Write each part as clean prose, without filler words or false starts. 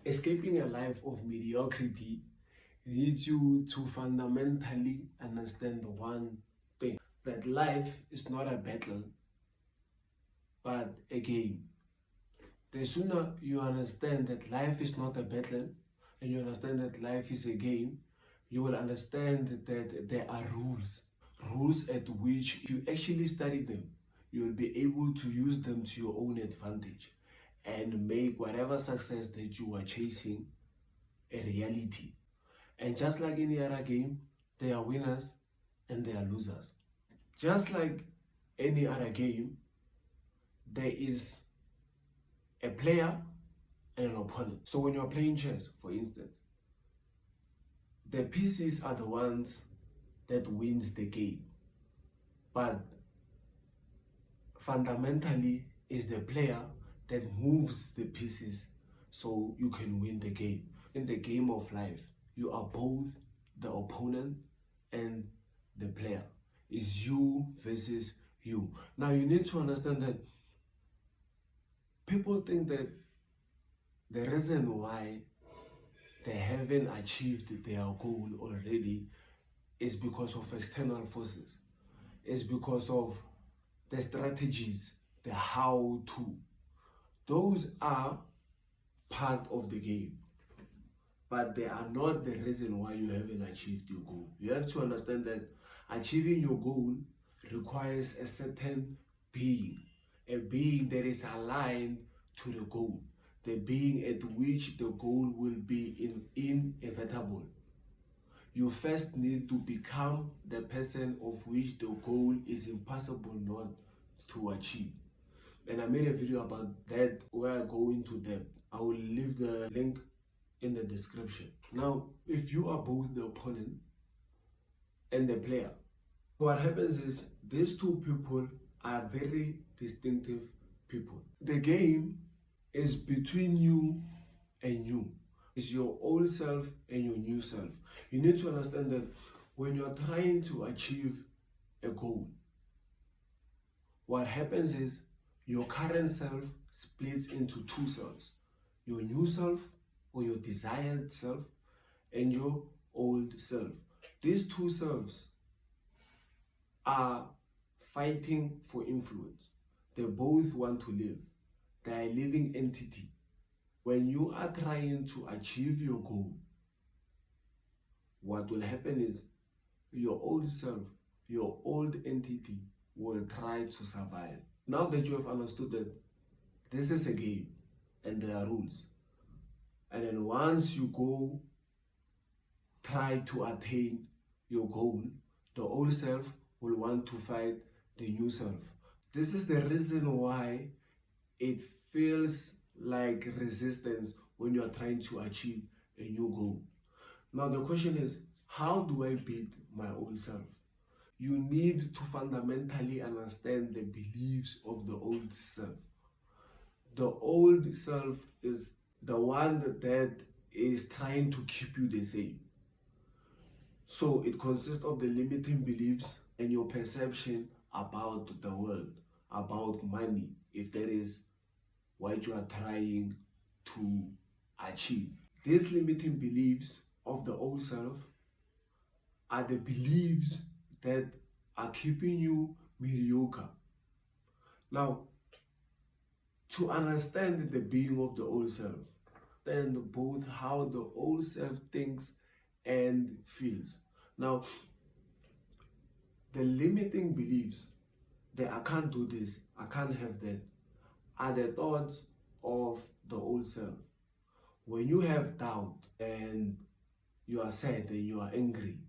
Escaping a life of mediocrity needs you to fundamentally understand one thing, that life is not a battle but a game. The sooner you understand that life is not a battle and you understand that life is a game, you will understand that there are rules at which if you actually study them, you will be able to use them to your own advantage and make whatever success that you are chasing a reality. And just like any other game, there are winners and there are losers. Just like any other game, there is a player and an opponent. So when you're playing chess, for instance, the pieces are the ones that wins the game. But fundamentally is the player that moves the pieces so you can win the game. In the game of life, you are both the opponent and the player. It's you versus you. Now you need to understand that people think that the reason why they haven't achieved their goal already is because of external forces. It's because of the strategies, the how to. Those are part of the game, but they are not the reason why you haven't achieved your goal. You have to understand that achieving your goal requires a certain being, a being that is aligned to the goal, the being at which the goal will be inevitable. You first need to become the person of which the goal is impossible not to achieve. And I made a video about that where I go into depth. I will leave the link in the description. Now, if you are both the opponent and the player, what happens is these two people are very distinctive people. The game is between you and you. It's your old self and your new self. You need to understand that when you're trying to achieve a goal, what happens is your current self splits into two selves. Your new self or your desired self and your old self. These two selves are fighting for influence. They both want to live. They are a living entity. When you are trying to achieve your goal, what will happen is your old self, your old entity will try to survive. Now that you have understood that this is a game and there are rules, and then once you go try to attain your goal, the old self will want to fight the new self. This is the reason why it feels like resistance when you are trying to achieve a new goal. Now the question is, how do I beat my old self? You need to fundamentally understand the beliefs of the old self. The old self is the one that is trying to keep you the same. So it consists of the limiting beliefs and your perception about the world, about money, if that is what you are trying to achieve. These limiting beliefs of the old self are the beliefs that are keeping you mediocre. Now, to understand the being of the old self, then both how the old self thinks and feels. Now, the limiting beliefs that I can't do this, I can't have that, are the thoughts of the old self. When you have doubt and you are sad and you are angry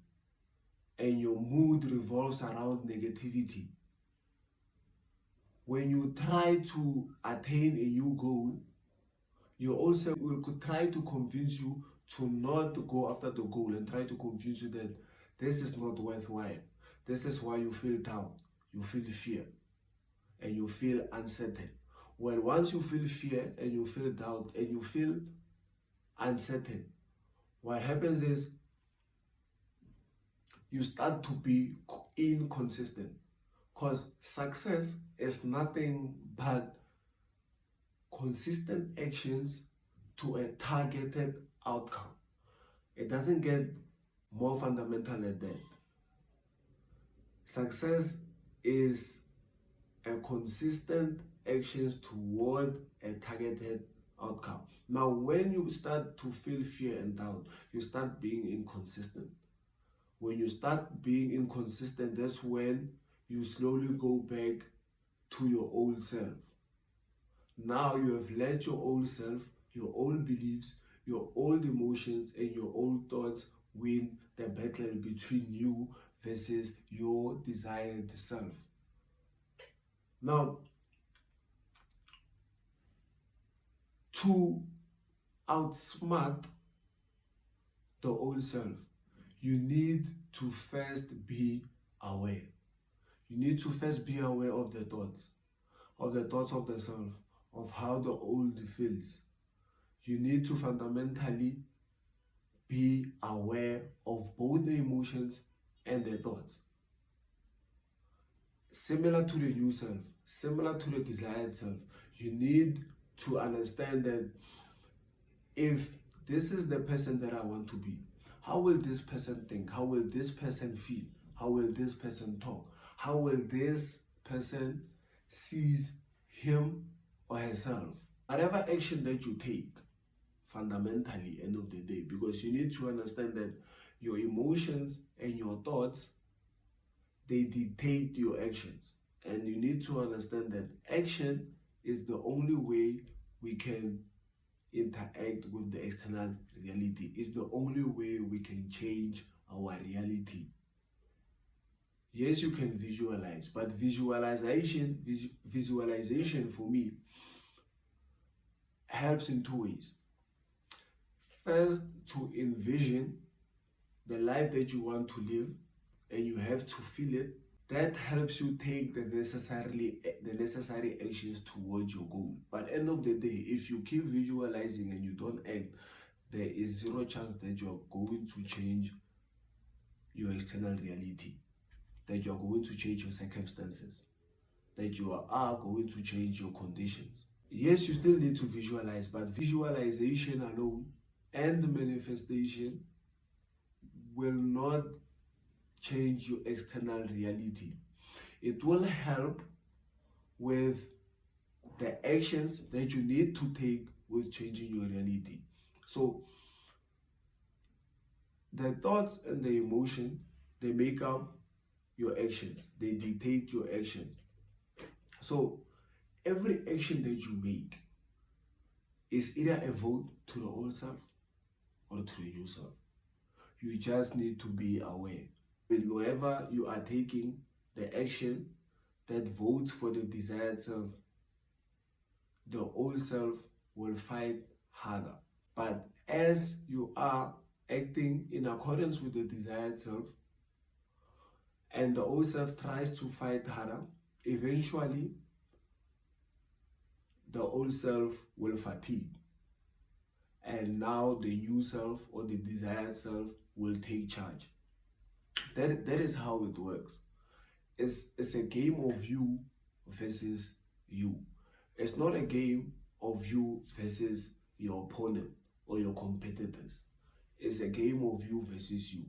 and your mood revolves around negativity, when you try to attain a new goal, you also will try to convince you to not go after the goal and try to convince you that this is not worthwhile. This is why you feel down, you feel fear, and you feel uncertain. Well, once you feel fear and you feel doubt and you feel uncertain, what happens is you start to be inconsistent, because success is nothing but consistent actions to a targeted outcome. It doesn't get more fundamental than that. Success is a consistent actions toward a targeted outcome. Now, when you start to feel fear and doubt, you start being inconsistent. When you start being inconsistent, that's when you slowly go back to your old self. Now you have let your old self, your old beliefs, your old emotions, and your old thoughts win the battle between you versus your desired self. Now, to outsmart the old self, you need to first be aware. You need to first be aware of the thoughts of the self, of how the old feels. You need to fundamentally be aware of both the emotions and the thoughts. Similar to the new self, similar to the desired self, you need to understand that if this is the person that I want to be, how will this person think? How will this person feel? How will this person talk? How will this person sees him or herself? Whatever action that you take, fundamentally, end of the day, because you need to understand that your emotions and your thoughts, they dictate your actions. And you need to understand that action is the only way we can interact with the external reality. It's the only way we can change our reality. Yes, you can visualize, but visualization for me helps in two ways. First, to envision the life that you want to live, and you have to feel it. That helps you take the necessary actions towards your goal. But end of the day, if you keep visualizing and you don't act, there is zero chance that you're going to change your external reality, that you're going to change your circumstances, that you are going to change your conditions. Yes, you still need to visualize, but visualization alone and the manifestation will not change your external reality. It will help with the actions that you need to take with changing your reality. So the thoughts and the emotion, they make up your actions. They dictate your actions. So every action that you make is either a vote to the old self or to the new self. You just need to be aware. Whenever you are taking the action that votes for the desired self, the old self will fight harder. But as you are acting in accordance with the desired self, and the old self tries to fight harder, eventually the old self will fatigue. And now the new self or the desired self will take charge. That is how it works. It's a game of you versus you. It's not a game of you versus your opponent or your competitors. It's a game of you versus you.